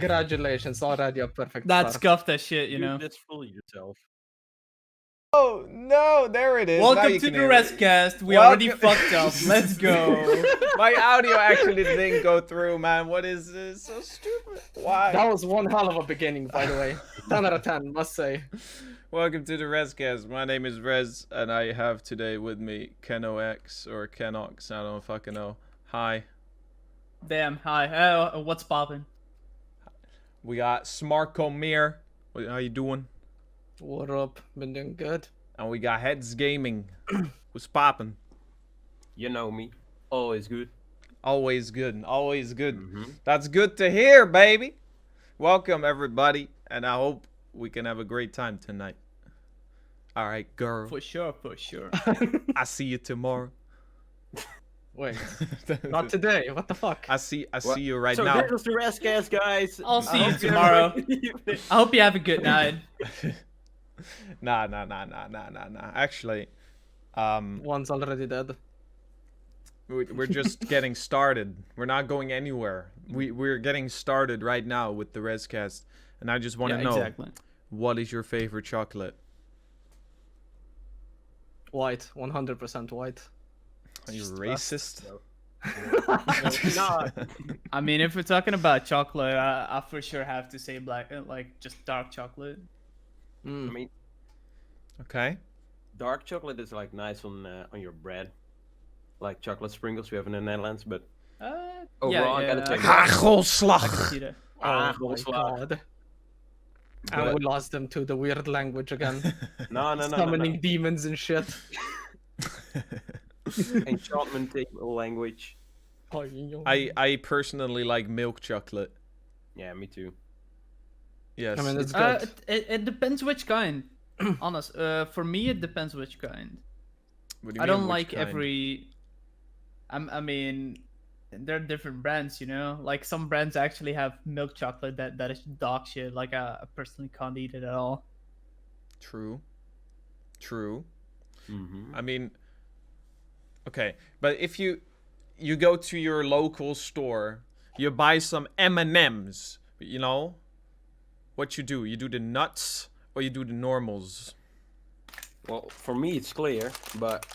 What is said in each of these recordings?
Congratulations, already a perfect That's start. scuffed that shit, you know. Just fool yourself. Oh no, there it is. Now Welcome you to can the hear it. RhezCast. We already Welcome- fucked up. Let's go. My audio actually didn't go through, man. What is this? So stupid. Why? That was one hell of a beginning, by the way. 10 out of 10, must say. Welcome to the RhezCast. My name is Rez, and I have today with me KenoX or KenoX. I don't fucking know. Hi. Damn. Hi. What's poppin'? We got Smarkomir. How you doing? What up? Been doing good. And we got HeadzGaming. What's poppin'? You know me. Always good. Always good. Always good. That's good to hear, baby. Welcome, everybody. And I hope we can have a great time tonight. All right, girl. For sure, for sure. I see you tomorrow. Wait, not today. What the fuck? I see you right so now. this was the RhezCast, guys. I'll see you hope tomorrow. everybody- I hope you have a good night. Nah. Actually, One's already dead. we're just getting started. We're not going anywhere. We're getting started right now with the RhezCast, and I just want to Yeah, know, exactly. what is your favorite chocolate? White, 100% white. Are you racist? No, I mean, if we're talking about chocolate, I for sure have to say black, like just dark chocolate. I mean, Okay. dark chocolate is like nice on your bread, like chocolate sprinkles we have in the Netherlands. But overall, I gotta say, I Hagelslag. can see that. Oh my also, god. And we lost them to the weird language again. no. Summoning demons and shit. Enchantment language. I personally like milk chocolate. Yeah, me too. Yes. I mean, it's good. It depends which kind. Honest, for me it depends which kind. What do you I mean, don't which like kind? every. I mean, there are different brands, you know. Like some brands actually have milk chocolate that is dog shit. Like I personally can't eat it at all. True. Mm-hmm. I mean, okay, but if you go to your local store, you buy some M&Ms, you know, what you do the nuts or you do the normals? Well, for me it's clear, but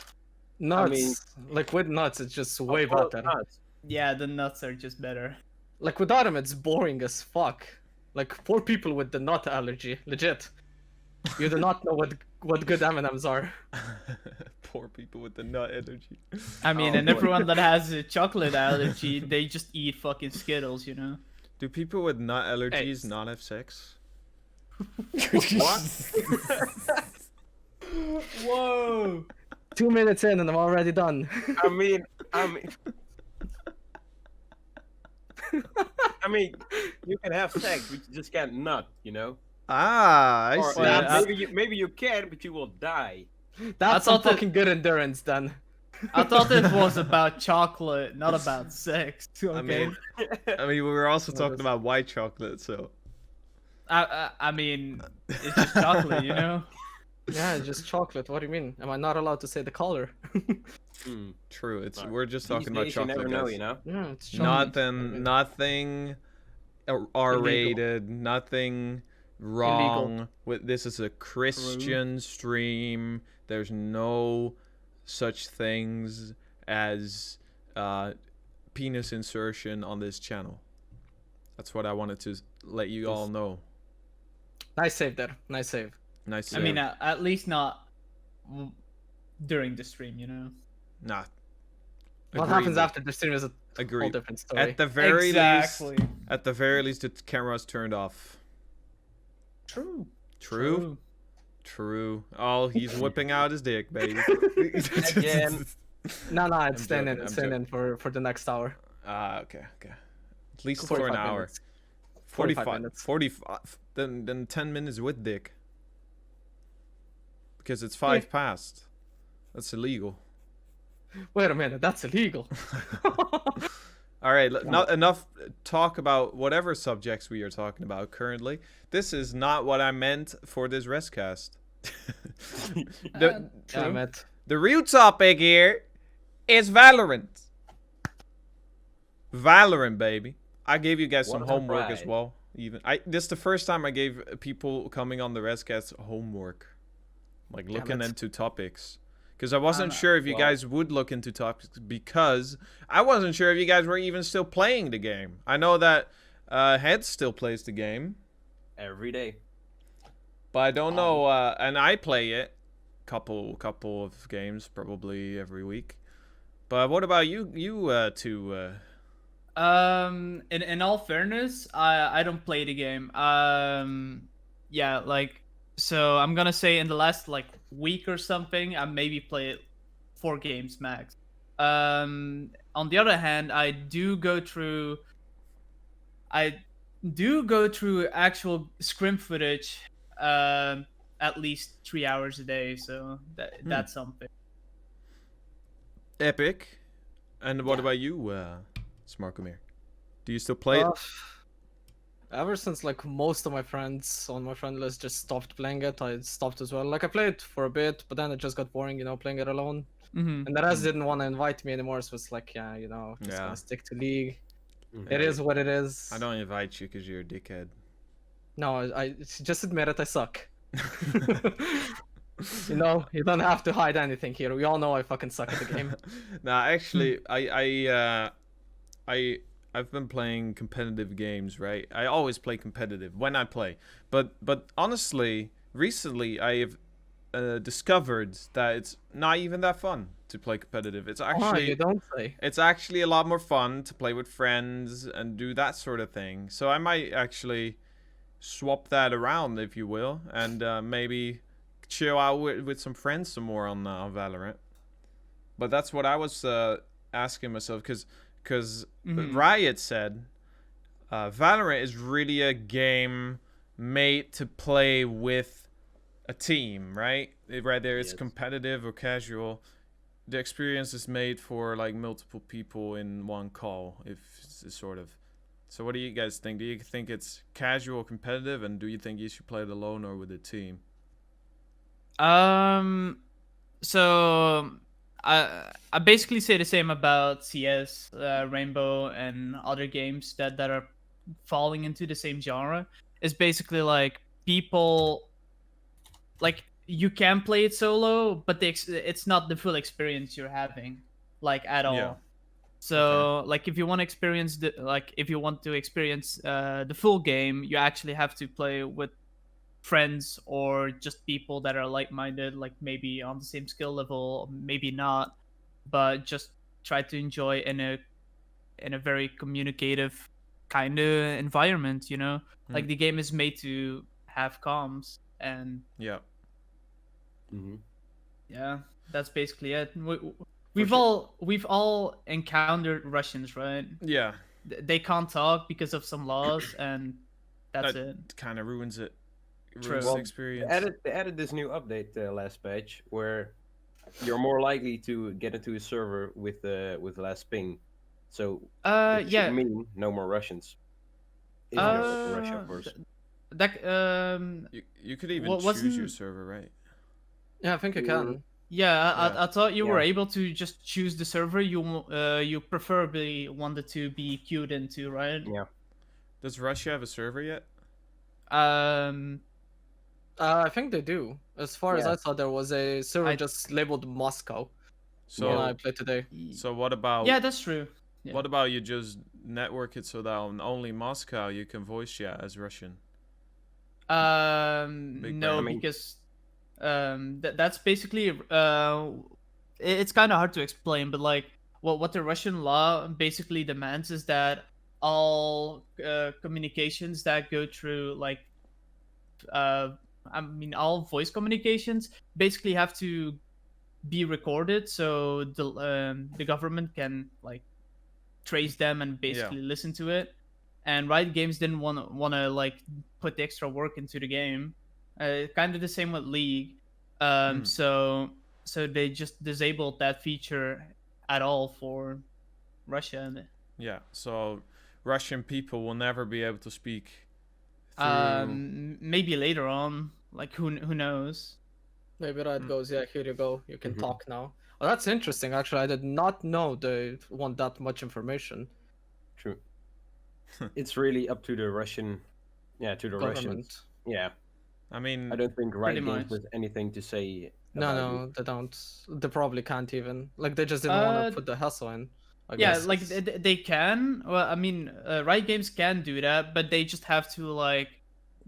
Nuts. mean- Like with nuts, it's just way Oh, better. nuts. Yeah, the nuts are just better. Like without them, it's boring as fuck. Like poor people with the nut allergy, legit. You do not know what good M&Ms are. Poor people with the nut energy. I mean, Oh, and boy. everyone that has a chocolate allergy, they just eat fucking Skittles, you know. Do people with nut allergies Hey. not have sex? What? Whoa. 2 minutes in and I'm already done. I mean, you can have sex, but you just can't nut, you know. Ah, I Or see. Well, maybe you can, but you will die. That's some thought that- fucking good endurance then. I thought it was about chocolate, not about sex. Okay. I mean, we were also No, talking that's- about white chocolate, so. I mean, it's just chocolate, you know. Yeah, just chocolate. What do you mean? Am I not allowed to say the color? Hmm. True. It's Right. we're just These talking about days you chocolate. never know, guys. you know. Yeah, it's chocolate. Nothing R-rated. Nothing wrong with this. Is a Christian stream. There's no such things as penis insertion on this channel. That's what I wanted to let you all know. Nice save there. Nice save. Nice. I mean, at least not during the stream, you know. nah. What Agreed. happens after the stream is a whole Agreed. different story. At the very Exactly. least, at the very least, the camera's turned off. True. True. Oh, he's whipping out his dick, baby. Again. No, it's I'm staying joking, in. I'm It's staying in for the next hour. Ah, okay. At least for 45 an hour. minutes. 45 minutes. 45. Then 10 minutes with dick. Because it's 5 past. That's illegal. Wait a minute, that's illegal. All right, not enough talk about whatever subjects we are talking about currently. This is not what I meant for this RhezCast. Damn it. The real topic here is Valorant. Valorant, baby. I gave you guys What some a homework as surprise. well. even. This is the first time I gave people coming on the RhezCast homework, like looking into topics, because I wasn't sure if you guys would look into topics, because I wasn't sure if you guys were even still playing the game. I know that Heads still plays the game every day, but I don't know. And I play it, couple of games probably every week. But what about you two? In all fairness, I don't play the game. Yeah, like, so I'm gonna say in the last like week or something, I maybe played 4 games max. On the other hand, I do go through actual scrim footage at least 3 hours a day, so that's something. Epic. And what about you, Smarkomir? Do you still play it? Ever since like most of my friends on my friend list just stopped playing it, I stopped as well. Like I played for a bit, but then it just got boring, playing it alone. And the rest didn't want to invite me anymore, so it's like, yeah, just gonna stick to League. It is what it is. I don't invite you because you're a dickhead. No, I just admit it, I suck. You don't have to hide anything here. We all know I fucking suck at the game. Nah, actually, I've been playing competitive games, right? I always play competitive when I play, but honestly, recently I have discovered that it's not even that fun to play competitive. It's actually you don't say. It's actually a lot more fun to play with friends and do that sort of thing. So I might actually swap that around, if you will, and maybe chill out with some friends some more on Valorant. But that's what I was asking myself, because Riot said Valorant is really a game made to play with a team, right? Whether it's competitive or casual, the experience is made for like multiple people in one call, if it's sort of. So what do you guys think? Do you think it's casual, competitive, and do you think you should play it alone or with a team? So I basically say the same about CS, Rainbow, and other games that are falling into the same genre. It's basically like people, like, you can play it solo, but it's not the full experience you're having, like, at all. Yeah. So like if you want to experience the full game, you actually have to play with friends or just people that are like-minded, like maybe on the same skill level, maybe not, but just try to enjoy in a very communicative kind of environment, like the game is made to have comms, and yeah, that's basically it. We've all encountered Russians, right? Yeah, they can't talk because of some laws, and that's it. Kind of ruins it. True. Well, experience. They added this new update last patch where you're more likely to get into a server with less ping. So should mean no more Russians. If you're in Russia, of course. You could even choose your server, right? Yeah, I think you can. Yeah, I thought you were able to just choose the server you preferably wanted to be queued into, right? Yeah. Does Russia have a server yet? I think they do. As far as I saw, there was a server just labeled Moscow. So I played today. So what about? Yeah, that's true. Yeah. What about you just network it so that on only Moscow you can voice chat as Russian? No, because that's basically it's kind of hard to explain, but like what the Russian law basically demands is that all communications that go through like all voice communications basically have to be recorded, so the government can like trace them and basically listen to it. And Riot Games didn't want to like put the extra work into the game. Kind of the same with League. So they just disabled that feature at all for Russia. Yeah. So Russian people will never be able to speak. Maybe later on. Like who knows? Maybe Riot goes, yeah, here you go. You can talk now. Oh, that's interesting. Actually, I did not know they want that much information. True. It's really up to the Russian to the government. Russians. Yeah. I mean, I don't think Riot Games has anything to say. No, they don't. They probably can't even. Like, they just didn't want to put the hassle in. I guess. Like they can. Well, I mean, Riot Games can do that, but they just have to like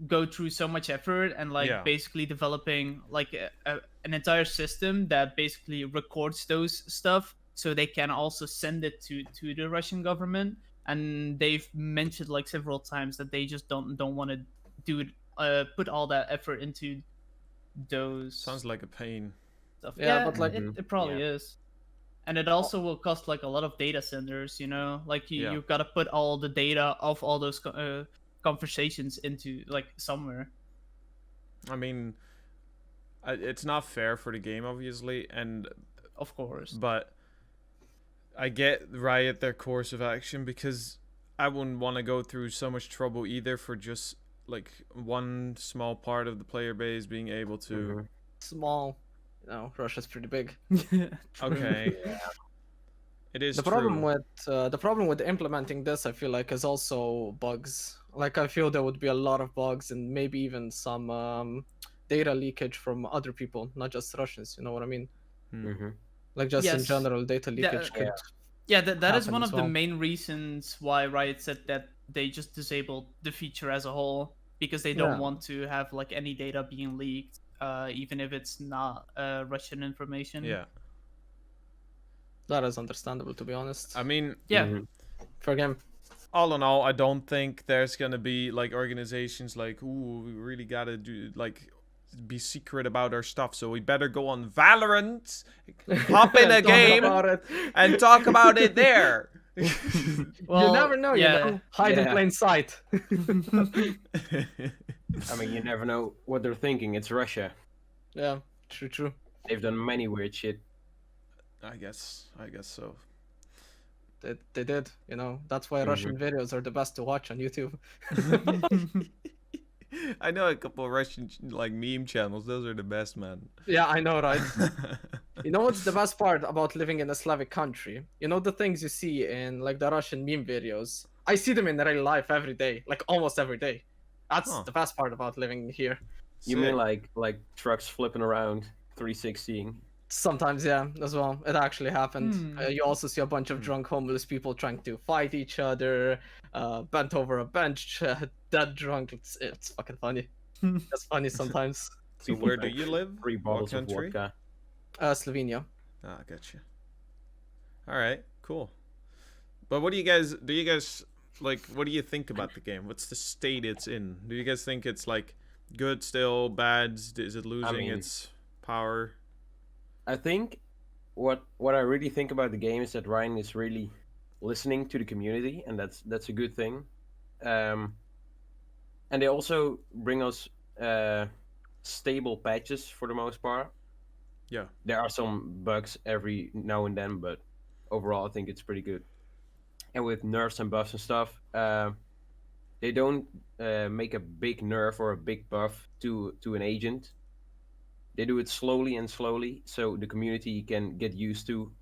go through so much effort and like basically developing like an entire system that basically records those stuff, so they can also send it to the Russian government. And they've mentioned like several times that they just don't want to do it, put all that effort into those. Sounds like a pain. Stuff. Yeah, but like it probably is. And it also will cost like a lot of data centers, you know, like you've got to put all the data of all those conversations into like somewhere. I mean, it's not fair for the game, obviously, and of course, but I get Riot their course of action, because I wouldn't want to go through so much trouble either for just like one small part of the player base being able to small. No, Russia's pretty big. Okay. It is the problem with implementing this, I feel like, is also bugs. Like, I feel there would be a lot of bugs and maybe even some data leakage from other people, not just Russians. You know what I mean? Like, just in general, data leakage could. Yeah, that is one of the main reasons why Riot said that they just disabled the feature as a whole, because they don't want to have like any data being leaked. Even if it's not Russian information. Yeah. That is understandable, to be honest. I mean, for game. All in all, I don't think there's gonna be like organizations like, ooh, we really gotta do like be secret about our stuff, so we better go on Valorant, hop in a game, and talk about it there. Well, you never know, you know. Hide in plain sight. I mean, you never know what they're thinking. It's Russia. Yeah, true. They've done many weird shit. I guess so. They did, you know. That's why Russian videos are the best to watch on YouTube. I know a couple of Russian like meme channels. Those are the best, man. Yeah, I know, right? You know what's the best part about living in a Slavic country? You know the things you see in like the Russian meme videos? I see them in real life every day, like almost every day. That's the best part about living here. You mean like trucks flipping around 360ing? Sometimes, yeah, as well. It actually happened. You also see a bunch of drunk homeless people trying to fight each other, bent over a bench, dead drunk. It's fucking funny. It's funny sometimes. So where do you live? 3 bottles of vodka. Slovenia. Ah, gotcha. All right, cool. But what do you guys like? What do you think about the game? What's the state it's in? Do you guys think it's like good still, bad? Is it losing its power? I think what I really think about the game is that Ryan is really listening to the community, and that's a good thing. And they also bring us stable patches for the most part. Yeah. There are some bugs every now and then, but overall I think it's pretty good. And with nerfs and buffs and stuff, they don't make a big nerf or a big buff to an agent. They do it slowly, so the community can get used to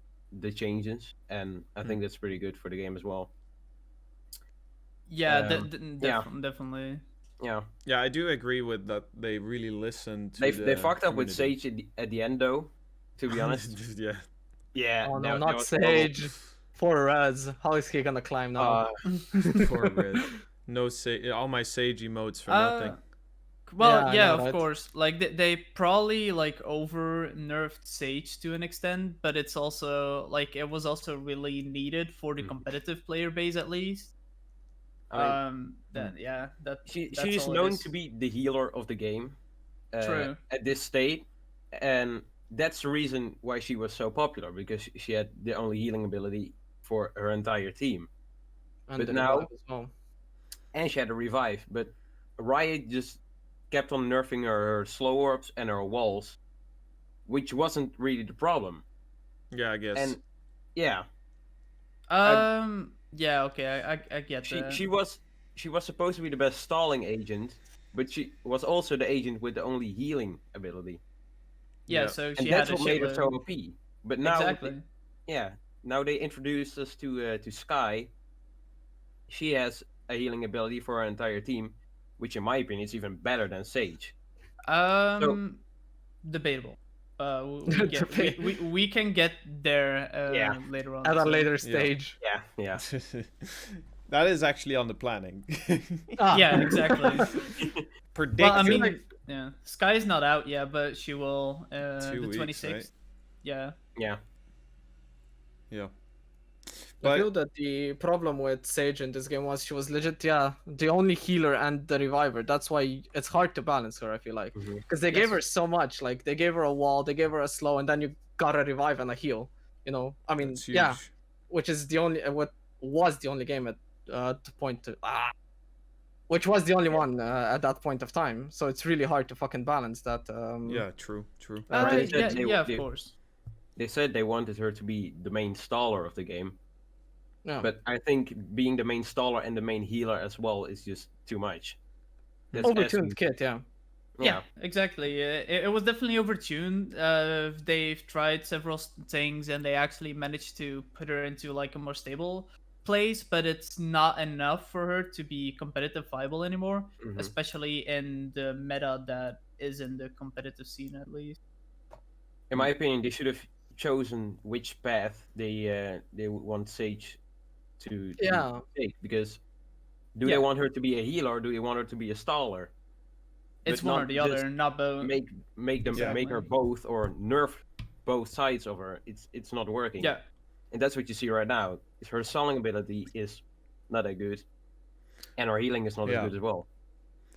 the changes, and I think that's pretty good for the game as well. Yeah, definitely. Yeah. Yeah, I do agree with that. They really listen to They fucked up with Sage at the end, though. To be honest. Yeah. Yeah. Oh no, not Sage. Poor Rez. How is he gonna climb now? Poor Rez. No Sage. All my Sage emotes for nothing. Well, yeah, of course. Like they probably like over nerfed Sage to an extent, but it's also like it was also really needed for the competitive player base at least. She's known to be the healer of the game. True. At this state, and that's the reason why she was so popular, because she had the only healing ability for her entire team. And but now, and she had a revive, but Riot just kept on nerfing her slow orbs and her walls, which wasn't really the problem. Yeah, I guess. And yeah. Yeah, okay, I get that. She was supposed to be the best stalling agent, but she was also the agent with the only healing ability. Yeah, so she and had that's what made her so OP. But now, now they introduced us to Skye. She has a healing ability for her entire team, which in my opinion is even better than Sage. Debatable. We can get there later on at a later stage. Yeah. That is actually on the planning. Yeah, exactly. Predict. Well, I mean, yeah, Sky's not out yet, but she will the 26th. Right? Yeah. I feel that the problem with Sage in this game was she was legit, the only healer and the reviver. That's why it's hard to balance her, I feel like. Because they gave her so much. Like, they gave her a wall, they gave her a slow, and then you got a revive and a heal. You know? I mean, which is the only, what was the only game at the point to, which was the only one at that point of time. So it's really hard to fucking balance that. Yeah, true. Of course. They said they wanted her to be the main staller of the game. Yeah. But I think being the main staller and the main healer as well is just too much. Overtuned kit, Yeah, exactly. It was definitely overtuned. They've tried several things and they actually managed to put her into like a more stable place, but it's not enough for her to be competitive viable anymore, especially in the meta that is in the competitive scene at least. In my opinion, they should have chosen which path they would want Sage to take, because do they want her to be a healer or do they want her to be a staller? It's one or the other, not both. Make her both or nerf both sides of her. It's not working. Yeah. And that's what you see right now. Her stalling ability is not that good, and her healing is not as good as well.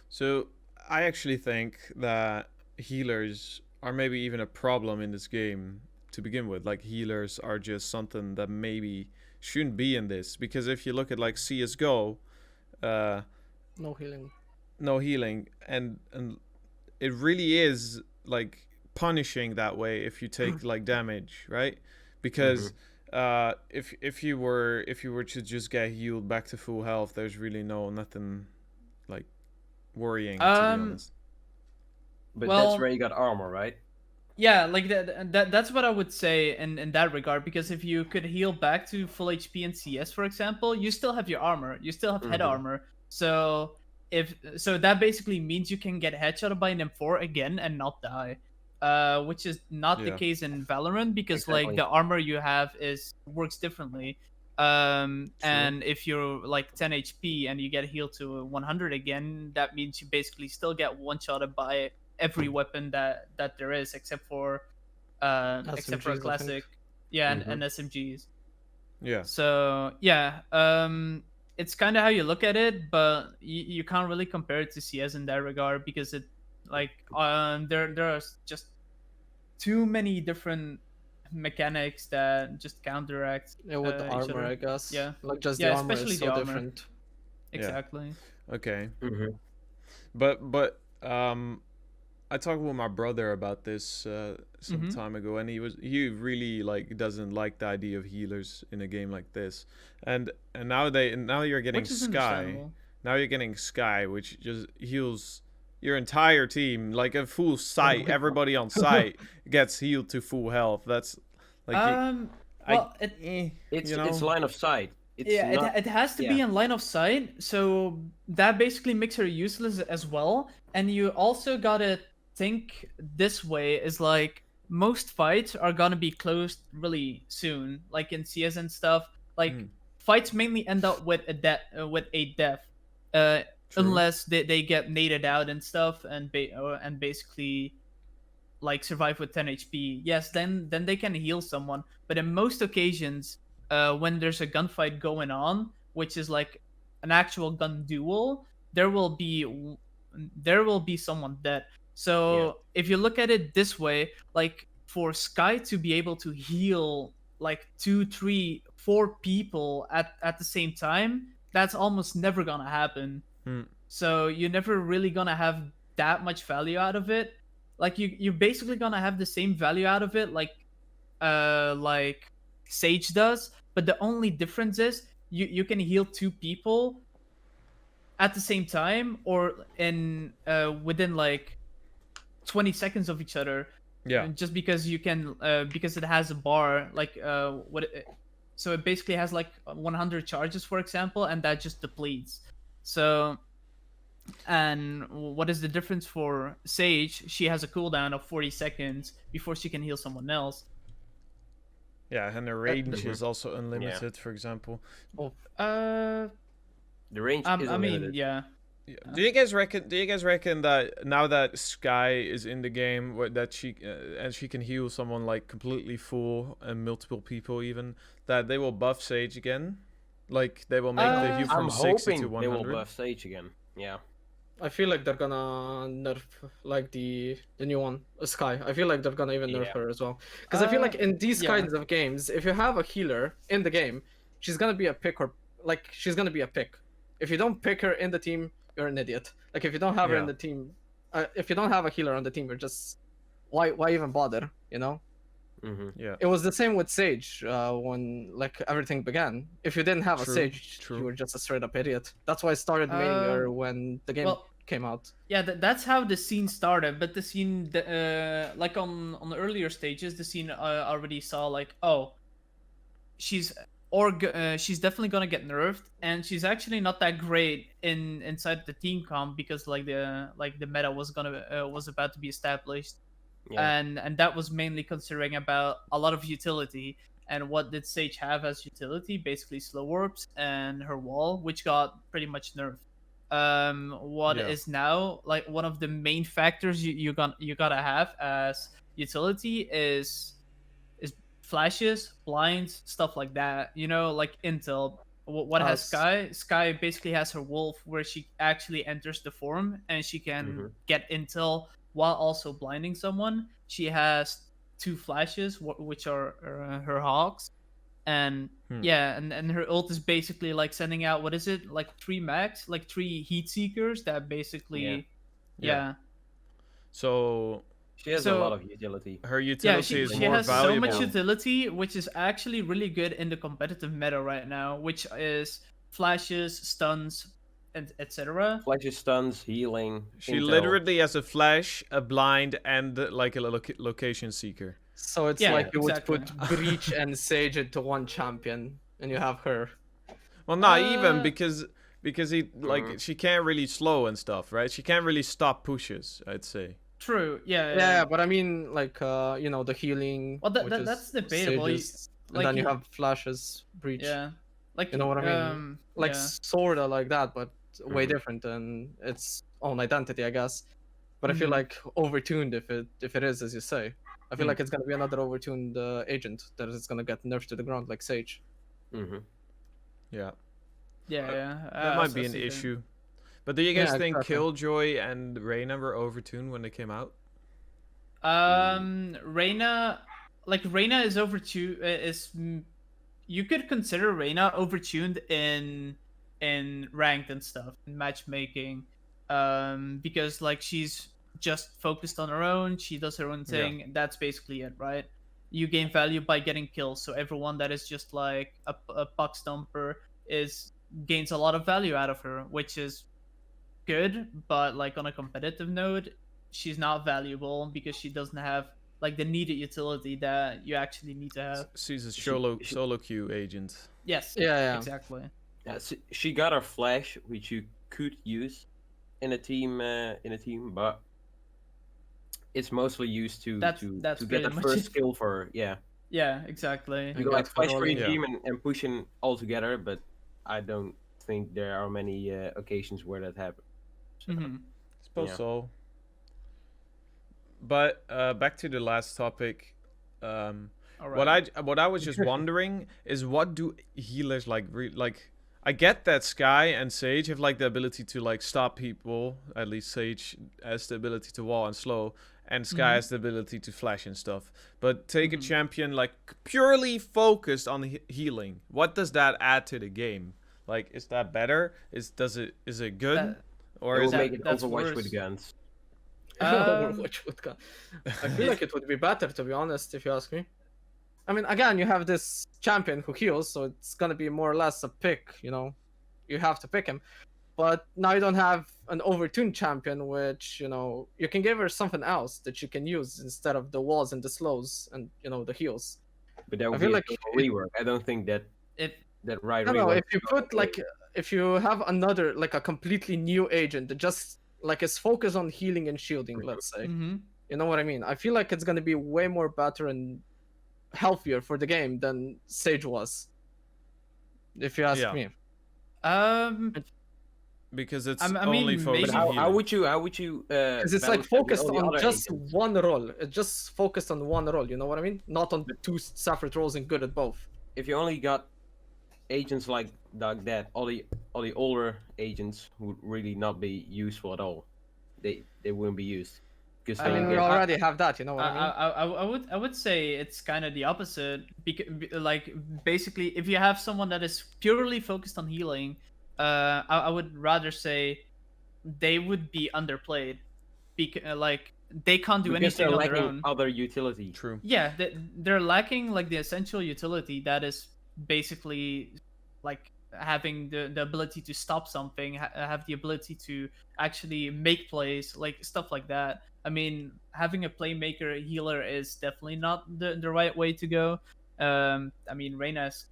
So I actually think that healers are maybe even a problem in this game to begin with. Like, healers are just something that maybe shouldn't be in this, because if you look at like CS:GO, no healing, and it really is like punishing that way if you take like damage, right? Because if you were to just get healed back to full health, there's really nothing like worrying, to be honest. But that's where you got armor, right? Yeah, like that's what I would say in that regard, because if you could heal back to full HP in CS, for example, you still have your armor, you still have head armor. So that basically means you can get headshotted by an M4 again and not die. Which is not the case in Valorant, because like the armor you have works differently. And if you're like 10 HP and you get healed to 100 again, that means you basically still get one-shotted by every weapon that there is, except for a classic, and SMGs. Yeah. So it's kind of how you look at it, but you can't really compare it to CS in that regard, because it like there are just too many different mechanics that just counteract with the armor, I guess. Like just the armor especially is so different. Exactly. Okay. But I talked with my brother about this some time ago, and he really like doesn't like the idea of healers in a game like this. And now you're getting Sky. Now you're getting Sky, which just heals your entire team, like a full site. Everybody on site gets healed to full health. That's like it's line of sight. It has to be in line of sight, so that basically makes her useless as well. And you also gotta think this way, is like most fights are gonna be closed really soon, like in CS and stuff. Like fights mainly end up with a death, unless they get naded out and stuff and basically like survive with 10 HP. Yes, then they can heal someone, but in most occasions, when there's a gunfight going on, which is like an actual gun duel, there will be someone dead. So if you look at it this way, like for Sky to be able to heal like 2, 3, 4 people at the same time, that's almost never gonna happen. So you're never really gonna have that much value out of it. Like you're basically gonna have the same value out of it like Sage does, but the only difference is you can heal 2 people at the same time, or in within like 20 seconds of each other. Just because you can because it has a bar like so it basically has like 100 charges, for example, and that just depletes. So And what is the difference for Sage? She has a cooldown of 40 seconds before she can heal someone else. Yeah, and the range is also unlimited, for example. Oh. The range is unlimited. I mean, yeah. Do you guys reckon that now that Skye is in the game, that she and she can heal someone like completely full and multiple people even, that they will buff Sage again? Like they will make the heal from 60 to 100? They will buff Sage again. Yeah. I feel like they're gonna nerf like the new one, Skye. I feel like they're gonna even nerf her as well. Because I feel like in these kinds of games, if you have a healer in the game, she's gonna be a pick, or like she's gonna be a pick. If you don't pick her in the team, you're an idiot. Like if you don't have her in the team, if you don't have a healer on the team, you're just why even bother? You know? Yeah. It was the same with Sage when like everything began. If you didn't have a Sage, you were just a straight up idiot. That's why I started maining her when the game came out. Yeah, that's how the scene started. But the scene, like on the earlier stages, the scene already saw like, oh, she's definitely gonna get nerfed, and she's actually not that great inside the team comp because like the meta was about to be established. Yeah. And that was mainly considering about a lot of utility. And what did Sage have as utility? Basically slow warps and her wall, which got pretty much nerfed. What is now like one of the main factors you gotta have as utility is flashes, blinds, stuff like that. You know, like intel. What has Skye? Skye basically has her wolf where she actually enters the form and she can get intel while also blinding someone. She has 2 flashes, which are her hogs, and and her ult is basically like sending out, what is it, like 3 max, like 3 heat seekers that basically So she has a lot of utility. Her utility is more has valuable. so much utility, which is actually really good in the competitive meta right now, which is flashes, stuns, and etc. Flashes, stuns, healing. She literally has a flash, a blind, and like a location seeker. So it's like you would put Breach and Sage into one champion, and you have her. Well, not even because he like she can't really slow and stuff, right? She can't really stop pushes, I'd say. True. Yeah, but I mean, like you know, the healing. Well, that's debatable. Sages, and then you have flashes, Breach. Yeah. Like you know what I mean? Like sorta like that, but way different and its own identity, I guess. But I feel like overtuned if it is as you say. I feel like it's gonna be another overtuned agent that is gonna get nerfed to the ground like Sage. Yeah. That might be an issue. But do you guys think Killjoy and Reyna were overtuned when they came out? Reyna is overtuned. You could consider Reyna overtuned in ranked and stuff, in matchmaking, because like she's just focused on her own. She does her own thing. And that's basically it, right? You gain value by getting kills. So everyone that is just like a puck stomper gains a lot of value out of her, which is good. But like on a competitive note, she's not valuable because she doesn't have like the needed utility that you actually need to have. She's a solo queue agent. Yes. Yeah. Exactly. Yeah, she got her flash, which you could use in a team, but it's mostly used to get the first skill for her. Yeah. Yeah, exactly. You go like flash for your team and pushing all together, but I don't think there are many occasions where that happens. So, suppose so. But back to the last topic. Right. What I was just wondering is, what do healers like? I get that Skye and Sage have like the ability to like stop people. At least Sage has the ability to wall and slow, and Skye has the ability to flash and stuff. But take a champion like purely focused on healing. What does that add to the game? Like, is that better? Is it good? Or is it make it Overwatch with guns? Overwatch with guns. I feel like it would be better, to be honest, if you ask me. I mean, again, you have this champion who heals, so it's gonna be more or less a pick, you know. You have to pick him. But now you don't have an overtuned champion, which, you know, you can give her something else that you can use instead of the walls and the slows and, you know, the heals. But that would be like a rework. I don't think that no, if you put like if you have another like a completely new agent that just like is focused on healing and shielding, let's say, you know what I mean? I feel like it's gonna be way more better and healthier for the game than Sage was, if you ask me. Because it's I only mean, focused on how healing. would you Because it's like focused all the on other just agents? one role. It's just focused on one role. You know what I mean? Not on two separate roles and good at both. If you only got agents like that, all the older agents would really not be useful at all. They wouldn't be used. Because I mean, we already have that. You know what I mean? I would say it's kind of the opposite. Like basically, if you have someone that is purely focused on healing, I would rather say they would be underplayed. Like they can't do anything on their own. Other utility. True. Yeah, they're lacking like the essential utility that is basically like having the ability to stop something, have the ability to actually make plays, like stuff like that. I mean, having a playmaker healer is definitely not the right way to go. I mean, Reyna's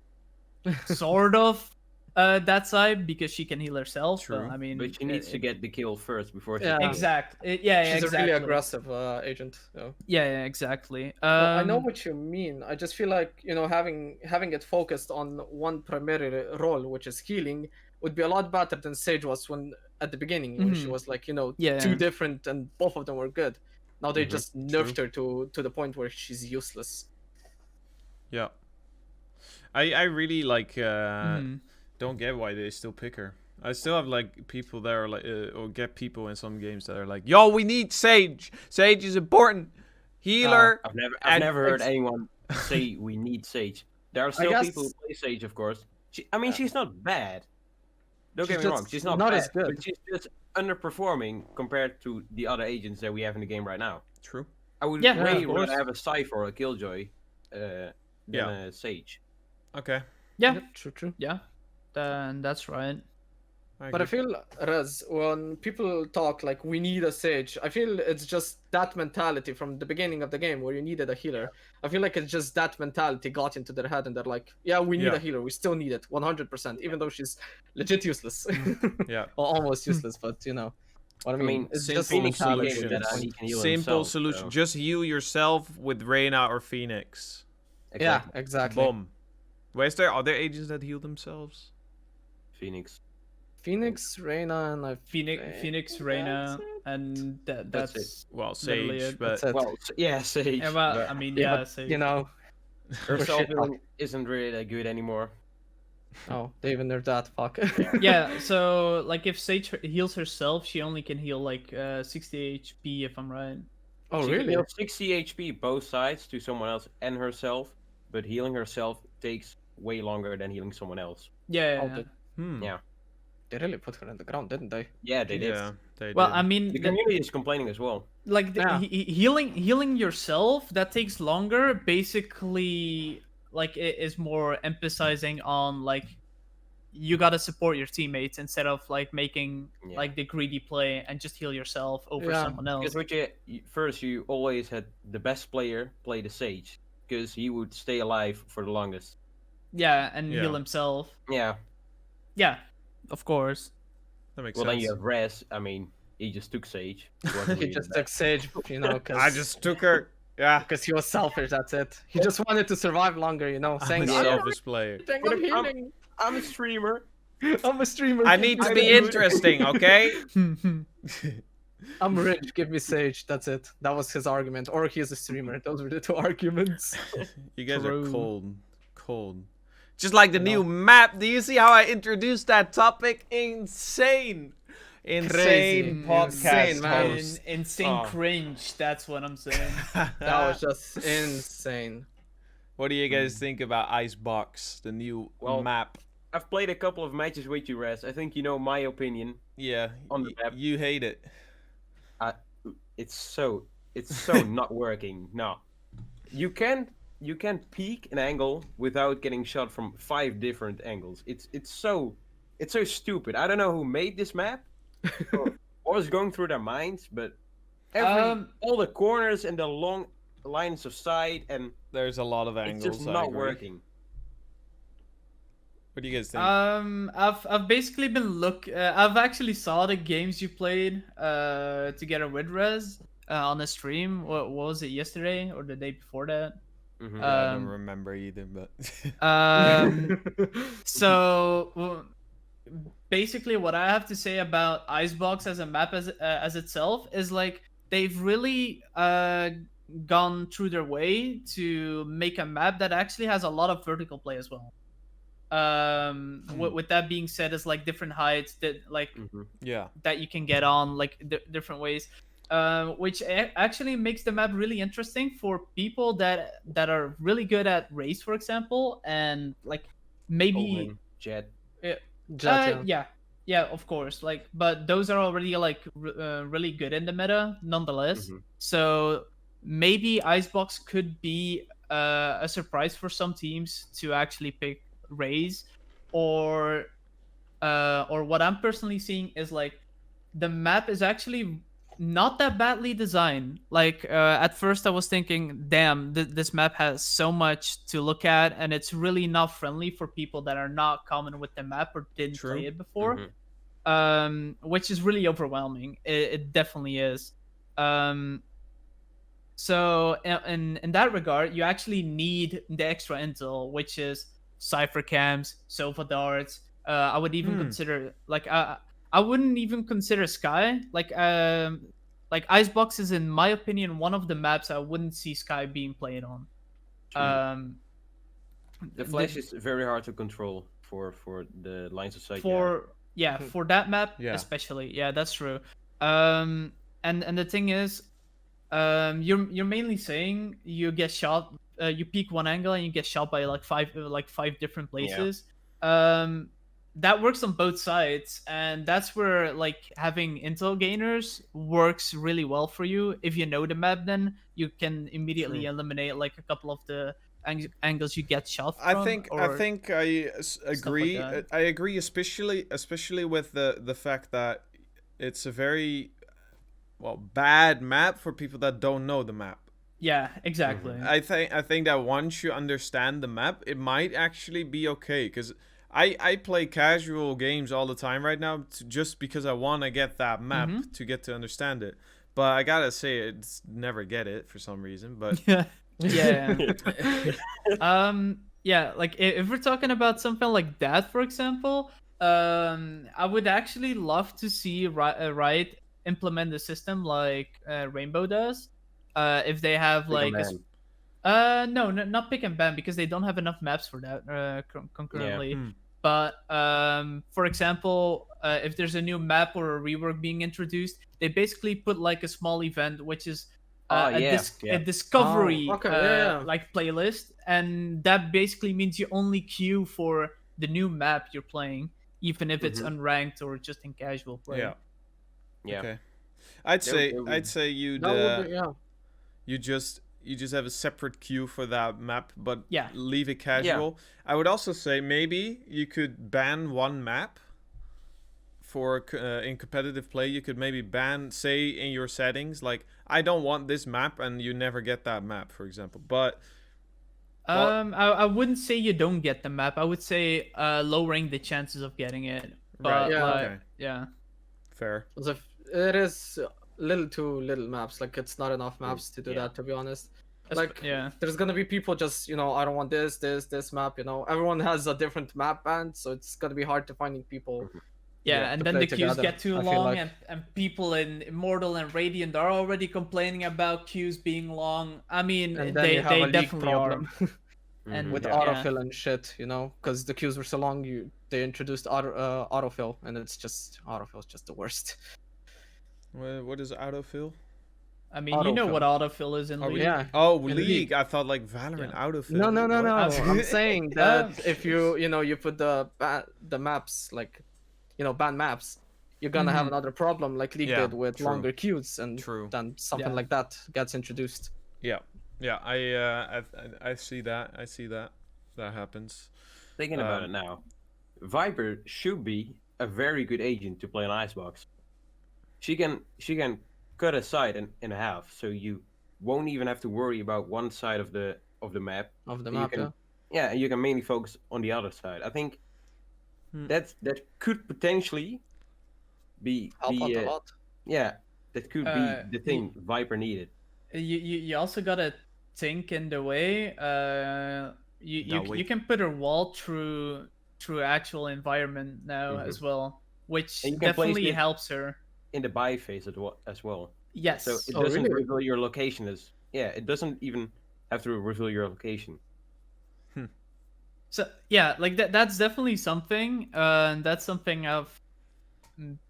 sort of that side because she can heal herself. True. I mean, but she needs to get the kill first before she. Yeah. Exactly. She's exactly. a really aggressive agent. So. Yeah, exactly. Well, I know what you mean. I just feel like, you know, having it focused on one primary role, which is healing, would be a lot better than Sage was when at the beginning when she was like, you know, two different and both of them were good. Now they just nerfed her to the point where she's useless. Yeah. I really like don't get why they still pick her. I still have like people that are like or get people in some games that are like, yo, we need Sage. Sage is important. Healer. I've never heard anyone say we need Sage. There are still people who play Sage, of course. She's not bad. Don't get me wrong. She's not bad, as good. But she's just underperforming compared to the other agents that we have in the game right now. True. I would way rather have a Cypher or a Killjoy than a Sage. Okay. Yeah. True. Yeah. That's right. But I feel, Rez, when people talk like we need a Sage, I feel it's just that mentality from the beginning of the game where you needed a healer. I feel like it's just that mentality got into their head and they're like, yeah, we need a healer. We still need it 100%, even though she's legit useless. Yeah. Or almost useless, but you know what I mean. It's simple just solution. Simple solution. So. Just heal yourself with Reyna or Phoenix. Exactly. Yeah, exactly. Boom. Where's there other agents that heal themselves? Phoenix, Reyna, and Phoenix, Reyna, and that's it. Well, Sage, but Sage. Yeah, well, I mean, Sage. You know, her self isn't really that good anymore. Oh, they even nerfed that. Fuck. Yeah, so like if Sage heals herself, she only can heal like 60 HP if I'm right. Oh, she really? Can heal 60 HP both sides to someone else and herself, but healing herself takes way longer than healing someone else. Yeah. Yeah. They really put her in the ground, didn't they? Yeah, they did. Yeah, they did. Well, I mean, the community is complaining as well. Like healing yourself, that takes longer. Basically, like it is more emphasizing on like you gotta support your teammates instead of like making like the greedy play and just heal yourself over someone else. Because first you always had the best player play the Sage because he would stay alive for the longest. Yeah, and heal himself. Yeah. Yeah. Of course. That makes sense. Well, then you have Rez. I mean, he just took Sage. He just took Sage, you know, because I just took her. Yeah. Because he was selfish. That's it. He just wanted to survive longer, you know. Saying, I'm a selfish player. I'm a streamer. I'm a streamer. I need to be interesting, okay? I'm rich. Give me Sage. That's it. That was his argument. Or he is a streamer. Those were the two arguments. You guys are cold. Just like the new map. Do you see how I introduced that topic? Insane. Insane podcast host. Insane cringe. That's what I'm saying. That was just insane. What do you guys think about Icebox, the new map? I've played a couple of matches with you, Rez. I think you know my opinion. Yeah, on the map. You hate it. It's so not working. No, you can peek an angle without getting shot from 5 different angles. It's so stupid. I don't know who made this map or what was going through their minds, but all the corners and the long lines of sight and there's a lot of angles. It's just not working. What do you guys think? I've basically been I've actually saw the games you played together with Rez on a stream. What was it, yesterday or the day before that? Yeah, I don't remember either, but so basically what I have to say about Icebox as a map as itself is like they've really gone through their way to make a map that actually has a lot of vertical play as well. With that being said, is like different heights that like yeah, that you can get on like different ways, which actually makes the map really interesting for people that are really good at race, for example, and like maybe Jet. yeah, of course, like, but those are already like really good in the meta nonetheless. So maybe Icebox could be a surprise for some teams to actually pick Raze, or what I'm personally seeing is like the map is actually not that badly designed. Like at first I was thinking, damn, this map has so much to look at, and it's really not friendly for people that are not common with the map or didn't play it before. Which is really overwhelming. It definitely is. So in that regard, you actually need the extra intel, which is cipher cams, sofa darts. I would even consider like I wouldn't even consider Sky like Icebox is, in my opinion, one of the maps I wouldn't see Sky being played on. The flash is very hard to control for the lines of sight. For that map especially. Yeah, that's true. And the thing is, you're mainly saying you get shot, you peek one angle and you get shot by like five different places. That works on both sides, and that's where like having intel gainers works really well for you. If you know the map, then you can immediately eliminate like a couple of the angles you get shot from. I think I agree. Like I agree, especially with the fact that it's a very bad map for people that don't know the map. Yeah, exactly. I think that once you understand the map, it might actually be okay, because I play casual games all the time right now just because I want to get that map to get to understand it. But I gotta say, it's never get it for some reason. But yeah. Yeah, like if we're talking about something like that, for example, I would actually love to see Riot implement the system like Rainbow does. If they have like no, not pick and ban, because they don't have enough maps for that concurrently. But for example, if there's a new map or a rework being introduced, they basically put like a small event, which is a discovery like playlist, and that basically means you only queue for the new map you're playing, even if it's unranked or just in casual play. Okay. I'd say you'd you just have a separate queue for that map, but leave it casual. I would also say maybe you could ban one map for in competitive play. You could maybe say in your settings, like, I don't want this map, and you never get that map, for example. But I wouldn't say you don't get the map. I would say lowering the chances of getting it. But, fair. It is little maps. Like, it's not enough maps to do that, to be honest. Like, there's gonna be people just, I don't want this map. Everyone has a different map band, so it's gonna be hard to finding people. And then the queues get too long, and people in Immortal and Radiant are already complaining about queues being long. I mean, they definitely are. And with autofill and shit, because the queues were so long, they introduced autofill, and autofill is just the worst. What is autofill? I mean, you know what autofill is in League. Yeah. Oh, League. I thought like Valorant autofill. No. I'm saying that if you put the maps, like, ban maps, you're gonna have another problem like League did with longer queues, and then something like that gets introduced. Yeah, I see that. That happens. Thinking about it now, Viper should be a very good agent to play on Icebox. She can cut a side in half, so you won't even have to worry about one side of the map. You can mainly focus on the other side. I think that could potentially be Help out a lot. yeah, that could be the thing Viper needed. You also gotta think in the way you can put a wall through actual environment now as well, which And you can definitely place it helps her in the buy phase as well. Yes. So it doesn't reveal your location as it doesn't even have to reveal your location. So yeah, like that's definitely something. And that's something I've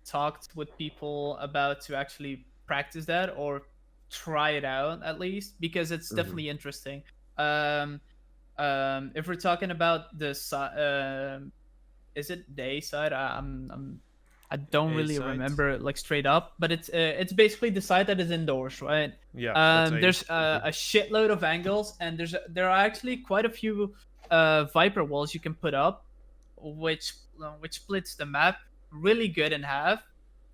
talked with people about to actually practice that or try it out at least, because it's definitely interesting. If we're talking about the is it the A side? I don't really remember like straight up, but it's basically the side that is indoors, right? Yeah. There's a shitload of angles, and there are actually quite a few Viper walls you can put up, which splits the map really good in half.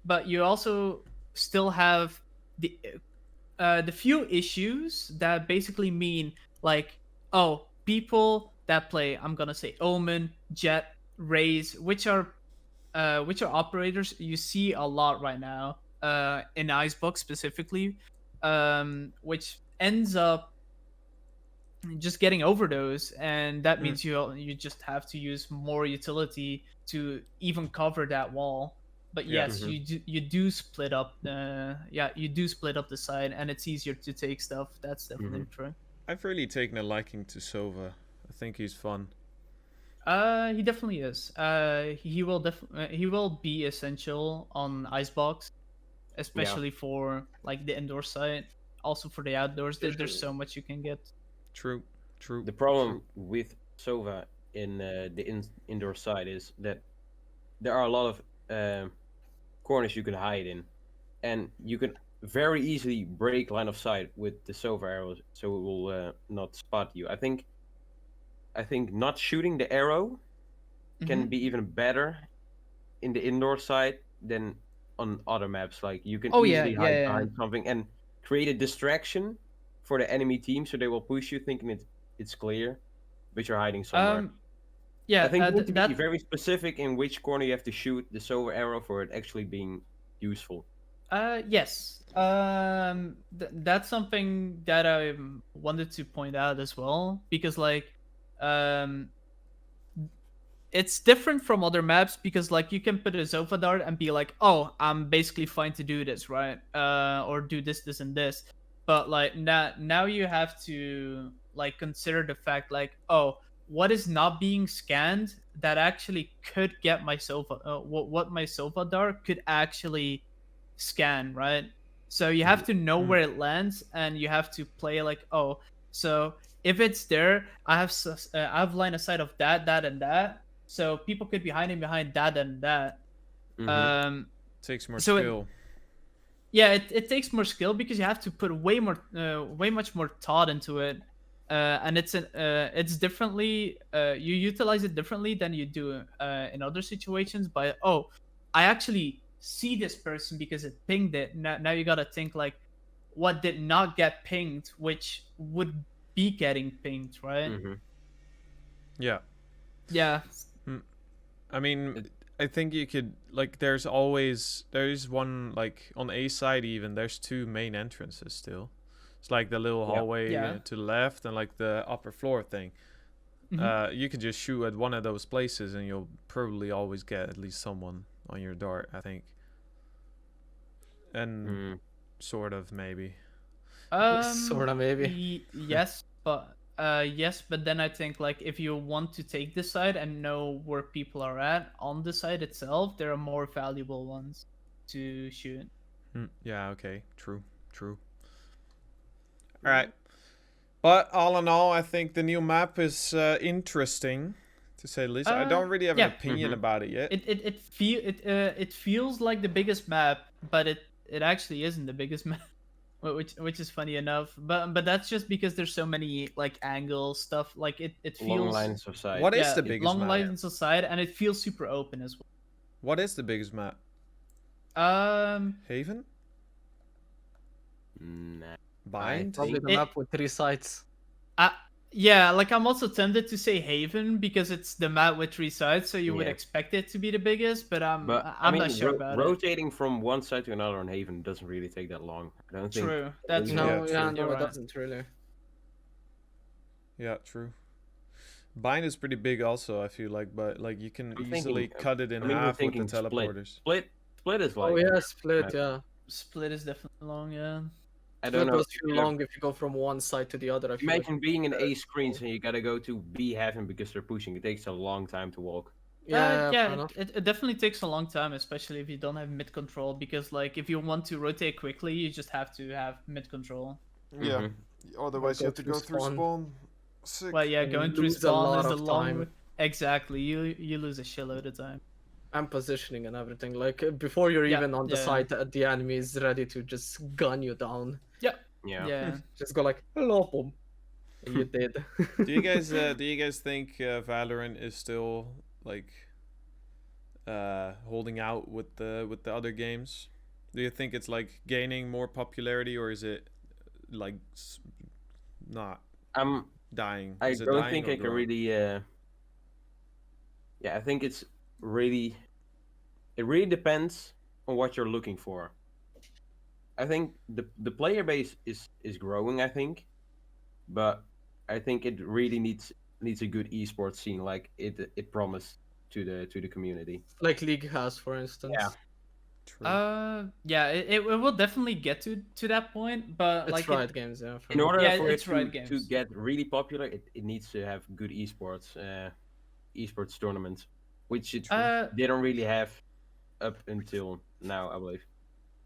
But you also still have the few issues that basically mean like, oh, people that play, I'm gonna say Omen, Jet, Raze, which are operators you see a lot right now in Icebox specifically, which ends up just getting overdose, and that means you just have to use more utility to even cover that wall. But yes, you do split up the side, and it's easier to take stuff. That's definitely true. I've really taken a liking to Sova. I think he's fun. He definitely is. He will be essential on Icebox, especially for like the indoor side. Also for the outdoors, there's so much you can get. True. The problem with Sova in the indoor side is that there are a lot of corners you can hide in, and you can very easily break line of sight with the Sova arrows, so it will not spot you. I think not shooting the arrow can be even better in the indoor side than on other maps. Like you can easily hide behind something and create a distraction for the enemy team, so they will push you thinking it's clear, but you're hiding somewhere. I think you need to be very specific in which corner you have to shoot the Sova arrow for it actually being useful. Yes. That's something that I wanted to point out as well, because like it's different from other maps, because like you can put a Zova dart and be like, oh, I'm basically fine to do this, right? Or do this and this. But like now you have to like consider the fact like, oh, what is not being scanned that actually could get my Sova, what my Sova dart could actually scan, right? So you have to know where it lands, and you have to play like, oh, so if it's there, I have line of sight of that, and that. So people could be hiding behind that and that. Takes more skill. It takes more skill, because you have to put way much more thought into it, and it's differently. You utilize it differently than you do in other situations. By I actually see this person because it pinged it. Now you gotta think like, what did not get pinged, which would be getting pinged, right? Yeah. Yeah. I mean, I think you could like. There's one like on A side even. There's two main entrances still. It's like the little hallway to the left and like the upper floor thing. You could just shoot at one of those places and you'll probably always get at least someone on your dart, I think. And sort of maybe. Sort of maybe. Yes, but then I think like if you want to take the side and know where people are at on the side itself, there are more valuable ones to shoot. Yeah, okay. True. Alright. But all in all, I think the new map is interesting, to say the least. I don't really have an opinion about it yet. It feels like the biggest map, but it actually isn't the biggest map. Which is funny enough, but that's just because there's so many like angle stuff. Like it feels long lines of sight. What is the biggest long map? lines of sight, and it feels super open as well. What is the biggest map? Haven? Nah. Bind? Probably the map with 3 sites. Yeah, like I'm also tempted to say Haven because it's the map with 3 sides, so you would expect it to be the biggest, but I'm not sure about rotating from one side to another on Haven doesn't really take that long. I don't think. True. That's no, true. yeah, no, You're it right. doesn't really. Yeah, true. Bind is pretty big also, I feel like, but like you can easily cut it in half with the teleporters. Split is like. Oh yeah, split, yeah. Split is definitely long, yeah. I don't know. Goes too long if you go from one side to the other. Imagine being in A screens and you gotta go to B heaven because they're pushing. It takes a long time to walk. Yeah, it definitely takes a long time, especially if you don't have mid control. Because like if you want to rotate quickly, you just have to have mid control. Yeah. Otherwise, you have to go through spawn. Sick. Well, yeah, going through spawn is the long. Exactly, you lose a shitload of time. And positioning and everything. Like before you're even on the side, the enemy is ready to just gun you down. Yeah. Just go like, hello, boom. And you did. Do you guys think Valorant is still like holding out with the other games? Do you think it's like gaining more popularity, or is it like not dying? I don't think I can really. Yeah, I think it's really. It really depends on what you're looking for. I think the player base is growing. I think, but I think it really needs a good esports scene, like it promised to the community. Like League has, for instance. Yeah. True. Yeah, it will definitely get to that point, but it's like Riot Games, yeah. In order for it to get really popular, it needs to have good esports tournaments, which it they don't really have up until now, I believe.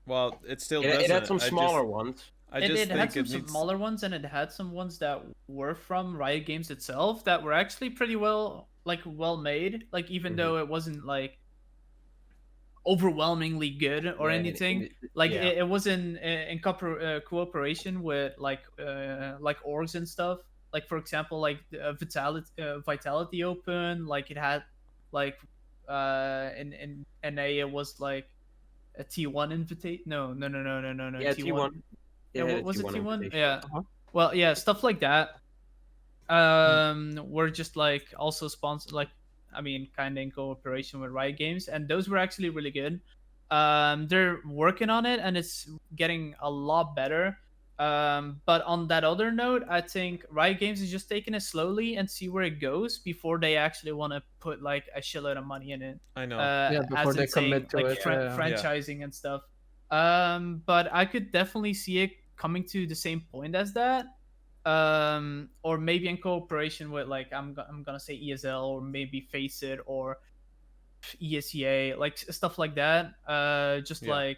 Well, it still doesn't. It had some smaller ones. It had some smaller ones, and it had some ones that were from Riot Games itself that were actually pretty well made. Like even though it wasn't like overwhelmingly good or anything, it was in cooperation with like orgs and stuff. Like for example, like Vitality Open, like it had like in NA it was like a T1 invitation. No. Yeah, T1. Yeah, was it T1? Yeah. Uh-huh. Well, yeah, stuff like that. Were just like also sponsored, like I mean, kind of in cooperation with Riot Games, and those were actually really good. They're working on it, and it's getting a lot better. But on that other note, I think Riot Games is just taking it slowly and see where it goes before they actually want to put like a shitload of money in it. I know. Before they commit to it, franchising and stuff. But I could definitely see it coming to the same point as that. Or maybe in cooperation with like I'm gonna say ESL or maybe Face It or ESEA, like stuff like that. Like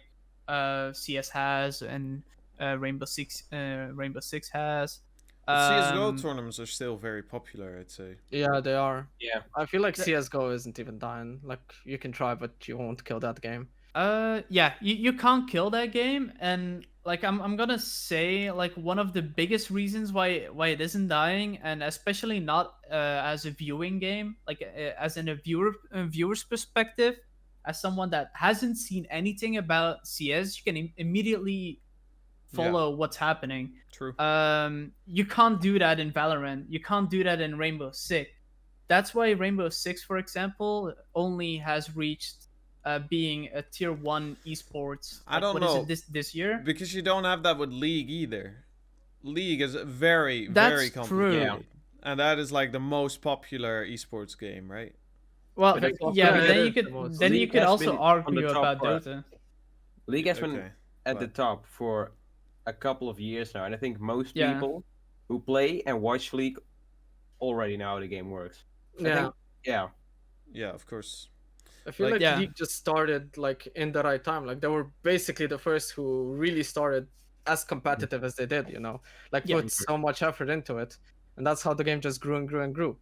CS has and Rainbow Six has. CS:GO tournaments are still very popular, I'd say. Yeah, they are. Yeah, I feel like CS:GO isn't even dying. Like you can try, but you won't kill that game. Yeah, you can't kill that game, and like I'm gonna say like one of the biggest reasons why it isn't dying, and especially not as a viewing game, like as in a viewer's perspective, as someone that hasn't seen anything about CS, you can immediately follow what's happening. True. You can't do that in Valorant. You can't do that in Rainbow Six. That's why Rainbow Six, for example, only has reached being a tier 1 esports. I don't know. This year? Because you don't have that with League either. League is very complicated. True. And that is like the most popular esports game, right? Well, yeah, but then you could also argue about Dota. League has been at the top for a couple of years now, and I think most people who play and watch League already know how the game works. Yeah, of course. I feel like League just started like in the right time. Like they were basically the first who really started as competitive as they did, you know, like put so much effort into it, and that's how the game just grew and grew and grew.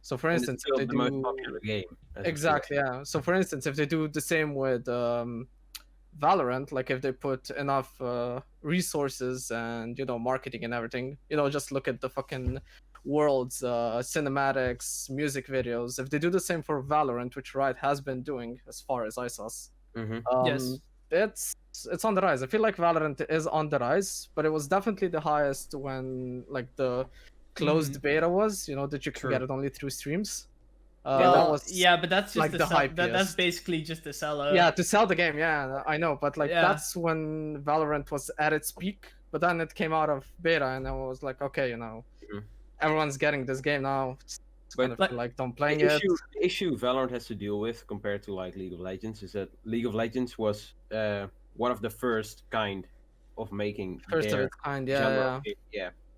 So for instance, if they do the most popular game. Exactly, yeah. So for instance, if they do the same with Valorant, like if they put enough resources and marketing and everything, just look at the fucking worlds, cinematics, music videos. If they do the same for Valorant, which Riot has been doing as far as I saw, it's on the rise. I feel like Valorant is on the rise, but it was definitely the highest when like the closed beta was, that you could get it only through streams. Well, that was but that's just like the hype. That's basically just a seller. Yeah, to sell the game. Yeah, I know, but that's when Valorant was at its peak. But then it came out of beta, and I was like, okay, everyone's getting this game now. It's kind of like don't playing it. The issue Valorant has to deal with compared to like League of Legends is that League of Legends was one of the first kind of making first of its kind. Yeah.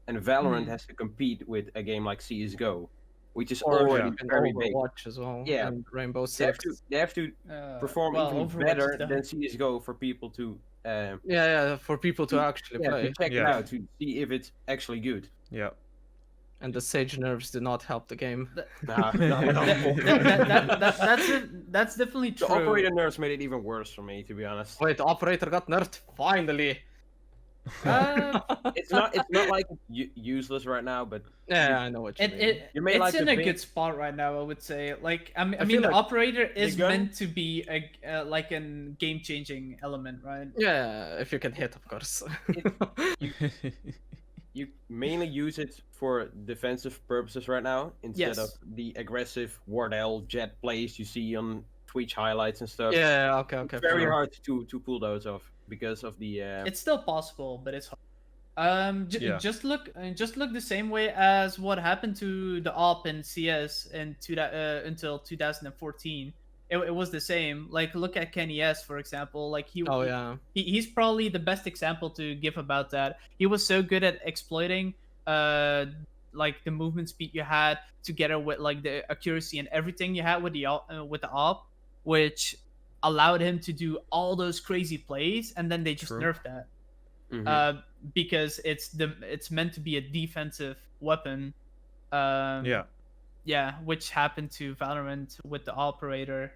And Valorant has to compete with a game like CS:GO, which is or already very big. Overwatch as well. Yeah, and Rainbow Six. They have to perform even Overwatch better than CS:GO for people to. For people to actually play. To check it out to see if it's actually good. Yeah. And the Sage nerfs did not help the game. That's definitely true. The operator nerfs made it even worse for me, to be honest. Wait, the operator got nerfed finally. It's not like useless right now, but I know what you mean. It's in a good spot right now, I would say. Like I mean, the operator is meant to be a like a game-changing element, right? Yeah, if you can hit, of course. You mainly use it for defensive purposes right now, instead of the aggressive Wardell jet plays you see on Twitch highlights and stuff. Yeah, okay. It's very hard to pull those off because of the. It's still possible, but it's hard. Just look the same way as what happened to the op in CS until 2014. It was the same. Like, look at KenoX, for example. Like he's probably the best example to give about that. He was so good at exploiting like the movement speed you had together with like the accuracy and everything you had with the op, which allowed him to do all those crazy plays, and then they just nerfed that because it's meant to be a defensive weapon. Which happened to Valorant with the operator.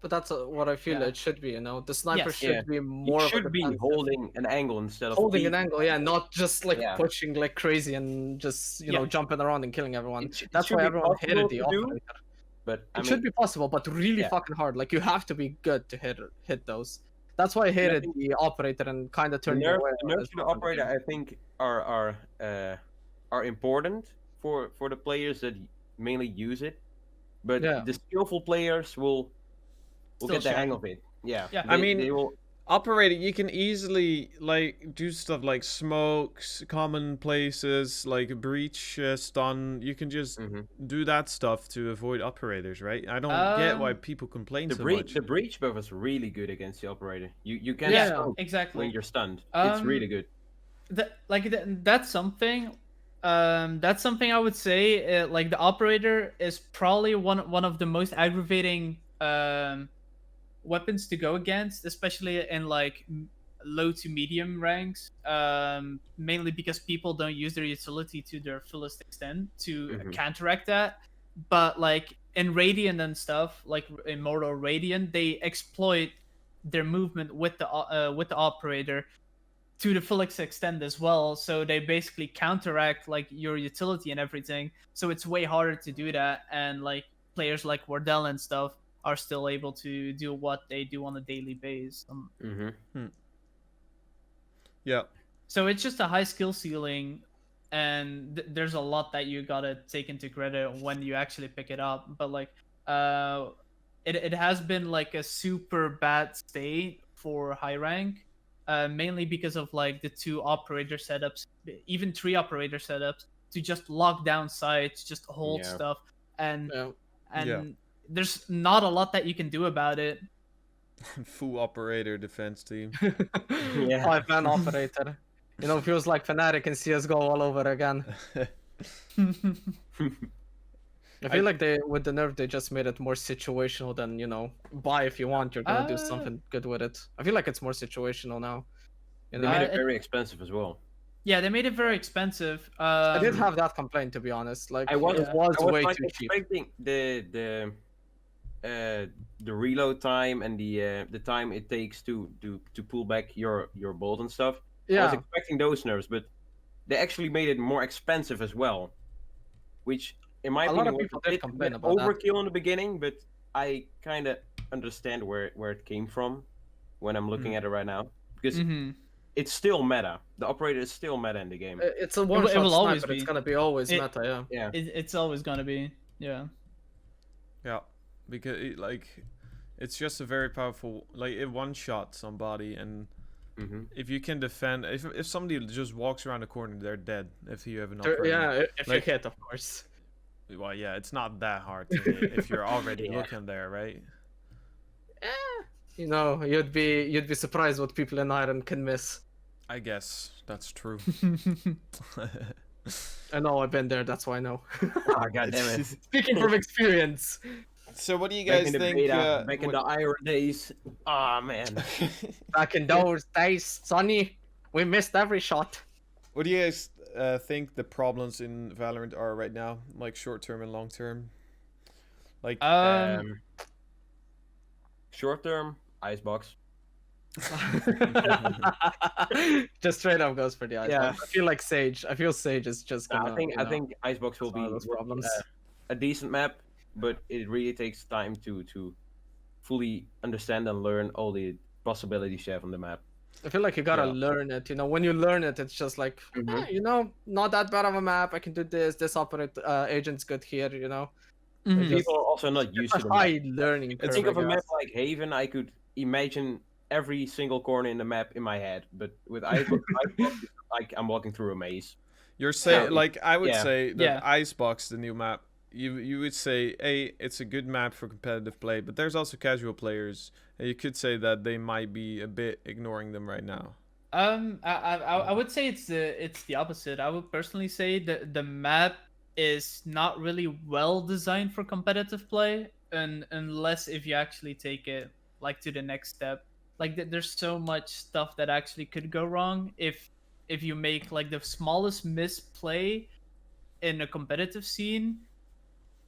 But that's what I feel it should be, The sniper should be more. It should be holding an angle instead of holding an angle, not just like pushing like crazy and just jumping around and killing everyone. That's why everyone hated the operator. But it should be possible, but really fucking hard. Like, you have to be good to hit those. That's why I hated the operator and kind of turned away. The nerfs to the operator, I think, are important for the players that mainly use it, but the skillful players will get the hang of it. They will. Operator, you can easily like do stuff like smokes, common places, like breach, stun. You can just do that stuff to avoid operators, right? I don't get why people complain so much. The breach buff is really good against the operator. You can stun exactly when you're stunned. It's really good. That's something. That's something I would say. Like, the operator is probably one of the most aggravating weapons to go against, especially in like low to medium ranks, mainly because people don't use their utility to their fullest extent to counteract that. But like in Radiant and stuff, like Immortal Radiant, they exploit their movement with the operator to the fullest extent as well, so they basically counteract like your utility and everything, so it's way harder to do that. And like players like Wardell and stuff are still able to do what they do on a daily basis. Yeah. So it's just a high skill ceiling, and there's a lot that you gotta take into credit when you actually pick it up. But like, it has been like a super bad state for high rank, mainly because of like the 2 operator setups, even 3 operator setups, to just lock down sites, just hold stuff, and there's not a lot that you can do about it. Full operator defense team. 5-man operator. Feels like Fnatic and CS:GO all over again. I feel like with the nerf, they just made it more situational than, buy if you want, you're gonna do something good with it. I feel like it's more situational now. They made it very expensive as well. Yeah, they made it very expensive. I did have that complaint, to be honest. Like, it was way too cheap. Expecting the reload time and the time it takes to pull back your bolt and stuff. I was expecting those nerfs, but they actually made it more expensive as well, which in my opinion was a bit overkill in the beginning, but I kind of understand where it came from when I'm looking at it right now, because it's still meta. The operator is still meta in the game. It's a one-shot will always sniper. be. It's gonna be always meta, yeah. Yeah. It's always gonna be, yeah. Yeah, because it's just a very powerful, like, it one-shot somebody, and if you can defend, if somebody just walks around the corner, they're dead. If you have an operator. Yeah, if Like- you hit, of course. Well, yeah, it's not that hard to hit if you're already looking there, right? You know, you'd be surprised what people in Iron can miss. I guess that's true. I know, I've been there, that's why I know. Oh, God damn it. Speaking from experience. So what do you guys think? Back in the Iron days. Ah, man. Back in those days, Sonny, we missed every shot. What do you guys think the problems in Valorant are right now, like short term and long term? Like, Short term, Icebox. Just straight up goes for the ice. Yeah. I feel like Sage. I feel Sage is just gonna. I think Icebox will be those problems. a decent map, but it really takes time to fully understand and learn all the possibilities you have on the map. I feel like you gotta learn it. You know, when you learn it, it's just like, you know, not that bad of a map. I can do this. This operate agent's good here. You know. People are also not used to the high map. learning curve. Think of I a map guess. like Haven. I could imagine every single corner in the map in my head, but with Icebox, like I'm walking through a maze. you're saying, like, I would Yeah. say that Icebox, the new map, you would say, hey, it's a good map for competitive play, but there's also casual players, and you could say that they might be a bit ignoring them right now. I would say it's the opposite. I would personally say that the map is not really well designed for competitive play, and unless if you actually take it like to the next step. Like there's so much stuff that actually could go wrong if you make like the smallest misplay in a competitive scene.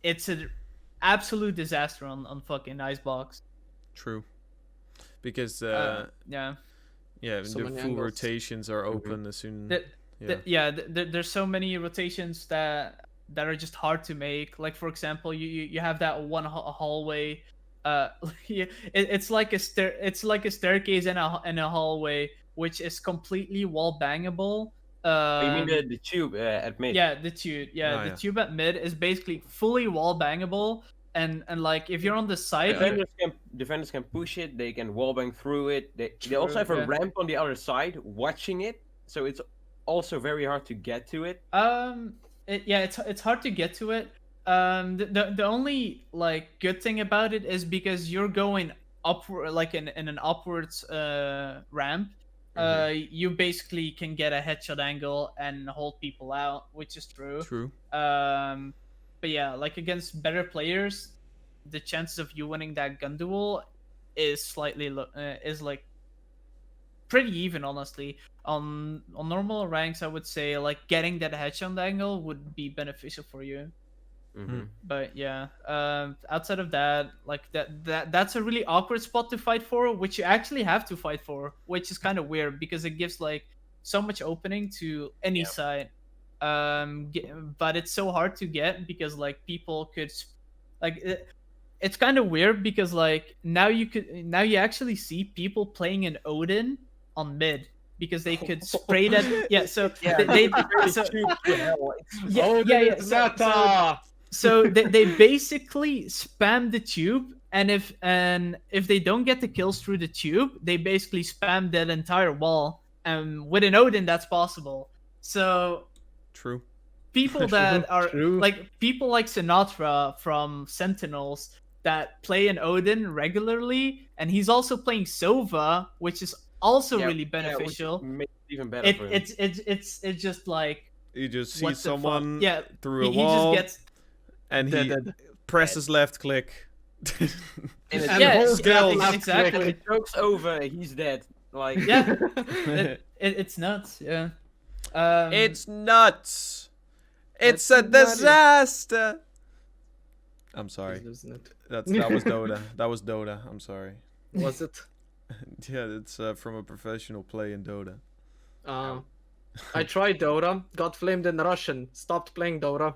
It's an absolute disaster on fucking Icebox. True. Because Yeah. So the many full angles. rotations are open as soon. There's so many rotations that are just hard to make. Like for example, you have that one hallway. It's like a staircase in a hallway, which is completely wall bangable. You mean the tube at mid? Yeah, the tube. Yeah, the tube at mid is basically fully wall bangable, and like if you're on the side, Defenders can push it. They can wallbang through it. They also have a ramp on the other side, watching it. So it's also very hard to get to it. It's hard to get to it. The only like good thing about it is because you're going upward, like in an upwards ramp. You basically can get a headshot angle and hold people out, which is true. True. But yeah, like against better players, the chances of you winning that gun duel is slightly is like pretty even, honestly. On normal ranks, I would say like getting that headshot angle would be beneficial for you. But yeah, outside of that, like that's a really awkward spot to fight for, which you actually have to fight for, which is kind of weird because it gives like so much opening to any side. But it's so hard to get because like people could like it's kind of weird because like now you actually see people playing an Odin on mid because they could spray that. So they basically spam the tube, and if they don't get the kills through the tube, they basically spam that entire wall. And with an Odin, that's possible. So True. People that are like people like Sinatra from Sentinels that play an Odin regularly, and he's also playing Sova, which is also really beneficial. Makes it even better for him. It's just like you just see someone through a he wall. just gets. And he presses left click. Exactly. When the joke's over, he's dead. Like it's nuts. Yeah. It's nuts. It's a disaster. I'm sorry. That was Dota. That was Dota. I'm sorry. Was it? Yeah, it's from a professional play in Dota. I tried Dota, got flamed in Russian, stopped playing Dota.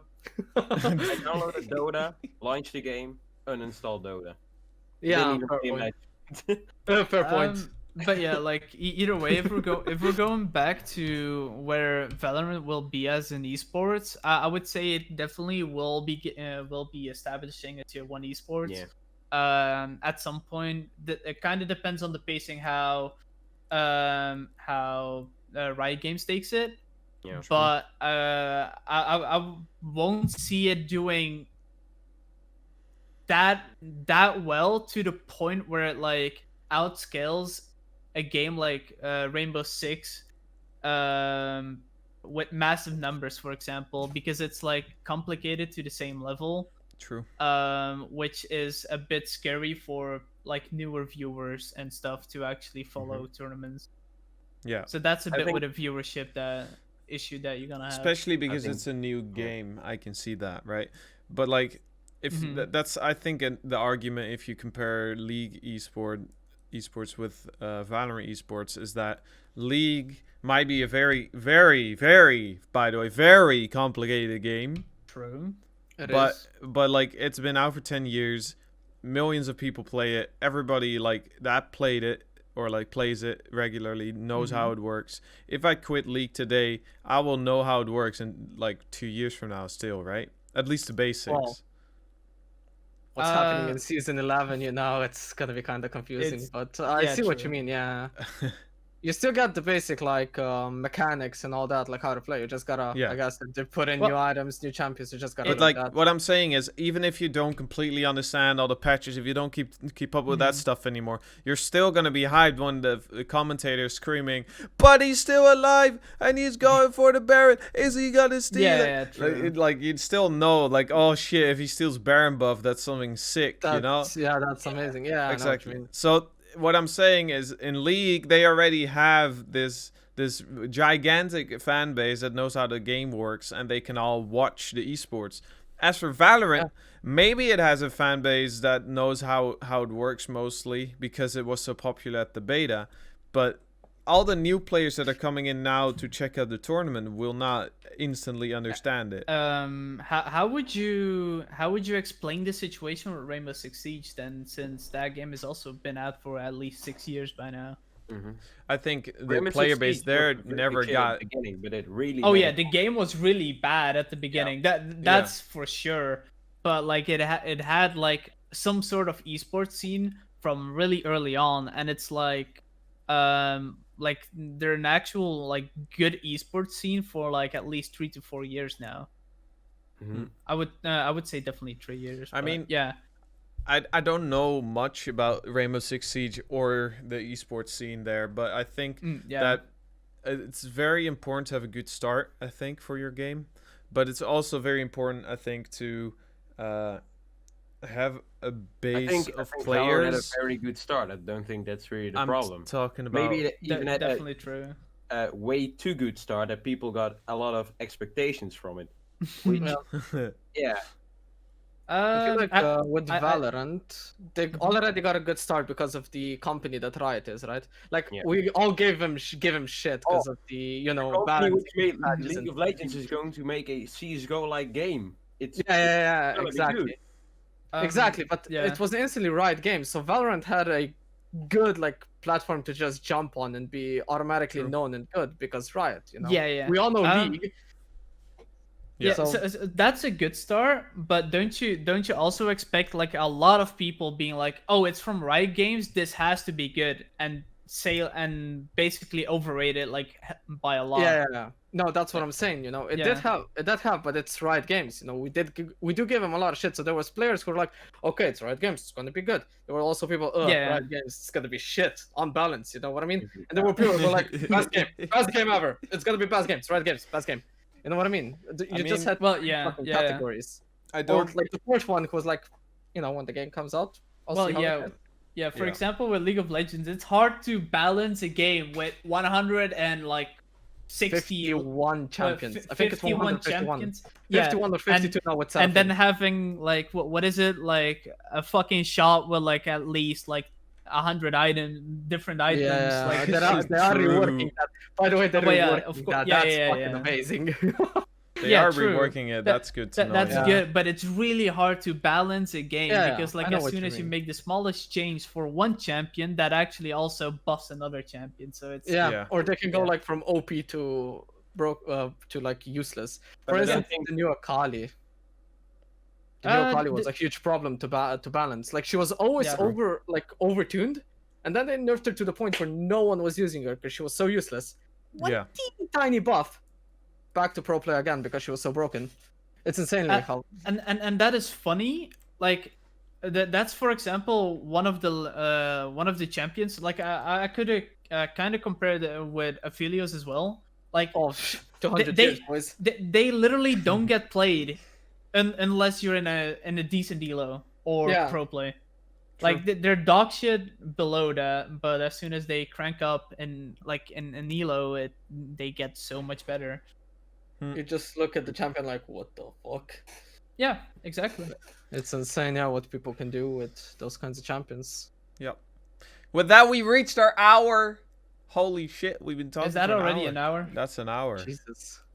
I downloaded Dota, launched the game, uninstalled Dota. Yeah, fair point. But yeah, like either way, if we're going back to where Valorant will be as an esports, I would say it definitely will be establishing a tier 1 esports. At some point, it kind of depends on the pacing how Riot Games takes it. Yeah. But I won't see it doing that well to the point where it like outscales a game like Rainbow Six with massive numbers, for example, because it's like complicated to the same level. True. Which is a bit scary for like newer viewers and stuff to actually follow tournaments. Yeah. So that's a bit with a viewership issue that you're gonna have. Especially because it's a new game, I can see that, right? But like, if that's I think the argument if you compare League esports with Valorant esports is that League might be a very, very, very, by the way, very complicated game. True. But like it's been out for 10 years, millions of people play it. Everybody like that played it or like plays it regularly knows how it works. If I quit League today, I will know how it works in like 2 years from now still, right? At least the basics. Well, what's happening in season 11, you know, it's gonna be kind of confusing, but I see what you mean. Yeah. You still got the basic like mechanics and all that, like how to play. You just gotta, I guess, to put in new items, new champions. You just gotta. But like, what I'm saying is, even if you don't completely understand all the patches, if you don't keep up with that stuff anymore, you're still gonna be hyped when the commentator's screaming, "But he's still alive and he's going for the Baron. Is he gonna steal it?" Yeah, true. Like you'd still know, like, oh shit, if he steals Baron buff, that's something sick, you know? Yeah, that's amazing. Yeah, exactly. I know what you mean. So what I'm saying is, in League, they already have this gigantic fan base that knows how the game works, and they can all watch the esports. As for Valorant, maybe it has a fan base that knows how it works mostly because it was so popular at the beta, but all the new players that are coming in now to check out the tournament will not instantly understand it. How would you explain the situation with Rainbow Six Siege then, since that game has also been out for at least 6 years by now? I think the player base there never got. Beginning, but it really. Oh yeah, the game was really bad at the beginning. That's for sure. But like it had like some sort of esports scene from really early on, and it's like they're an actual like good esports scene for like at least 3 to 4 years now. I would say definitely 3 years. I mean, yeah. I don't know much about Rainbow Six Siege or the esports scene there, but I think that it's very important to have a good start, I think, for your game. But it's also very important, I think, to have a base of players. Had a very good start. I don't think that's really the problem. Talking about maybe even had definitely true. A way too good start that people got a lot of expectations from it. Which, yeah. I feel like with Valorant, they already got a good start because of the company that Riot is, right? Like we all give him shit because of the Valorant. League of Legends is going to make a CS:GO-like game. It's exactly. Exactly, but it was instantly Riot Games, so Valorant had a good like platform to just jump on and be automatically known and good because Riot, you know. We all know League. So that's a good start, but don't you also expect like a lot of people being like, "Oh, it's from Riot Games, this has to be good," and basically overrate it like by a lot. Yeah. No, that's what I'm saying. You know, it did have, but it's Riot Games. You know, we do give them a lot of shit. So there was players who were like, "Okay, it's Riot Games, it's gonna be good." There were also people, Riot Games, it's gonna be shit, unbalanced. You know what I mean? And there were people who were like, "Best game ever. It's gonna be best games, Riot Games, best game." You know what I mean? Just had categories. I don't like the first one was like, when the game comes out. For example, with League of Legends, it's hard to balance a game with 151 champions. I think it's 151 champions. 51 or 52 now. What's and then having like what is it, like a fucking shot with like at least like 100 different items. Yeah, like they are reworking that. By the way, they're reworking that. That's fucking amazing. They are reworking it. That's good to know. That's good, but it's really hard to balance a game because like as soon as you make the smallest change for one champion, that actually also buffs another champion. So it's or they can go like from OP to to like useless. For instance, the new Akali. The new Akali was a huge problem to balance. Like she was always overtuned, and then they nerfed her to the point where no one was using her because she was so useless. One teeny tiny buff. Back to pro play again because she was so broken. It's insanely how and that is funny. Like that's for example one of the champions. Like I could kind of compare it with Aphelios as well. Like 200 years, boys. They literally don't get played unless you're in a decent elo or pro play. True. Like they're dog shit below that, but as soon as they crank up in elo, they get so much better. You just look at the champion like, what the fuck? Yeah, exactly. It's insane, what people can do with those kinds of champions. Yep. With that, we reached our hour. Holy shit, we've been talking. Is that already an hour? That's an hour.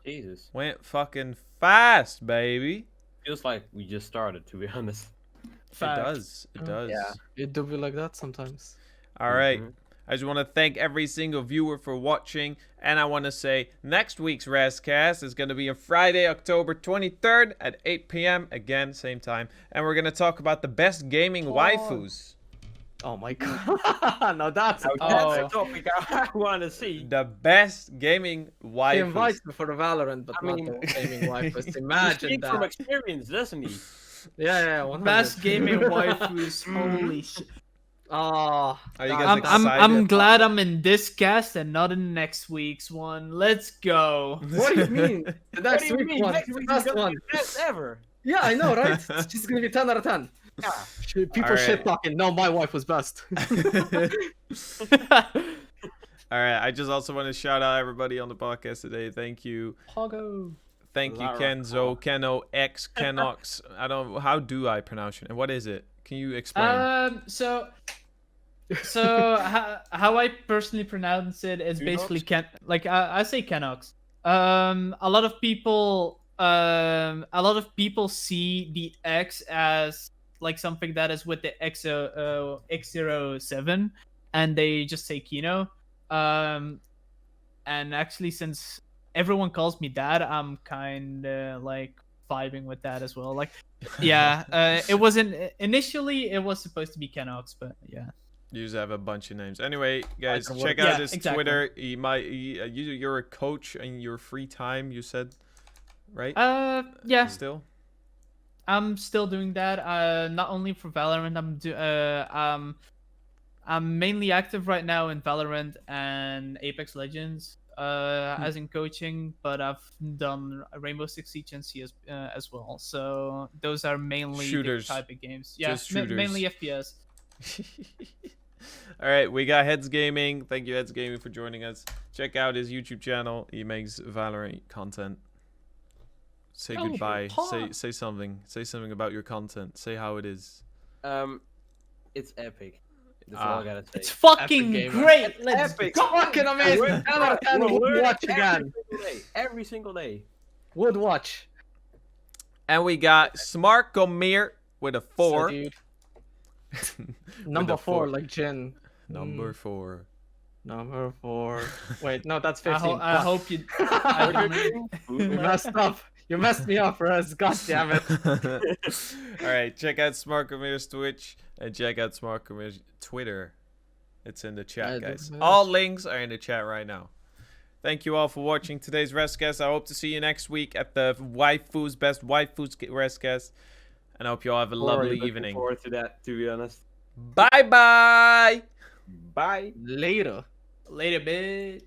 Jesus. Went fucking fast, baby. Feels like we just started, to be honest. Fact. It does. It does. Yeah, it do be like that sometimes. All right. I just want to thank every single viewer for watching, and I want to say next week's RhezCast is going to be on Friday, October 23rd at 8 p.m. Again, same time, and we're going to talk about the best gaming waifus. Oh my god! No, that's a topic I want to see. The best gaming waifus. He invites me for the Valorant, but not the gaming waifus. Imagine that. From experience, doesn't he? Yeah, 100. Best gaming waifus. Holy shit. Oh, I'm glad I'm in this cast and not in next week's one. Let's go. What do you mean? The next week's one, the best one. Best ever. Yeah, I know, right? It's just gonna be 10 out of 10. Yeah. People shit talking. No, my wife was best. All right. I just also want to shout out everybody on the podcast today. Thank you. Pogo. Thank you, Kenzo, KenoX, KenoX. I don't. How do I pronounce it? And what is it? Can you explain? So how I personally pronounce it is basically I say KenoX. A lot of people see the X as like something that is with the X07, and they just say Keno. And actually, since everyone calls me that, I'm kind of like vibing with that as well. Like, yeah, it wasn't initially. It was supposed to be KenoX, but yeah. You just have a bunch of names. Anyway, guys, check out his Twitter. You're a coach in your free time. You said, right? Yeah. Still. I'm still doing that. Not only for Valorant. I'm mainly active right now in Valorant and Apex Legends. As in coaching, but I've done Rainbow Six Siege and CS as well. So those are mainly shooters. The type of games. Yeah, mainly FPS. All right, we got HeadzGaming. Thank you, HeadzGaming, for joining us. Check out his YouTube channel. He makes Valorant content. Say goodbye. Say something. Say something about your content. Say how it is. It's epic. That's all I gotta say. It's fucking great. Let's epic. Fucking amazing. 10 out of 10 would watch again. Every single day. Would watch. And we got Smarkomir with a 4. So, Number 4, like Jin. Number 4. Number 4. Wait, no, that's 15. I hope you. You messed up. You messed me up, Rez. God damn it. All right, check out Smarkomir's Twitch and check out Smarkomir's Twitter. It's in the chat, guys. All links are in the chat right now. Thank you all for watching today's RhezCast. I hope to see you next week at the Best Waifus RhezCast. And I hope you all have a lovely evening. Looking forward to that, to be honest. Bye-bye. Bye. Later. Later, bitch.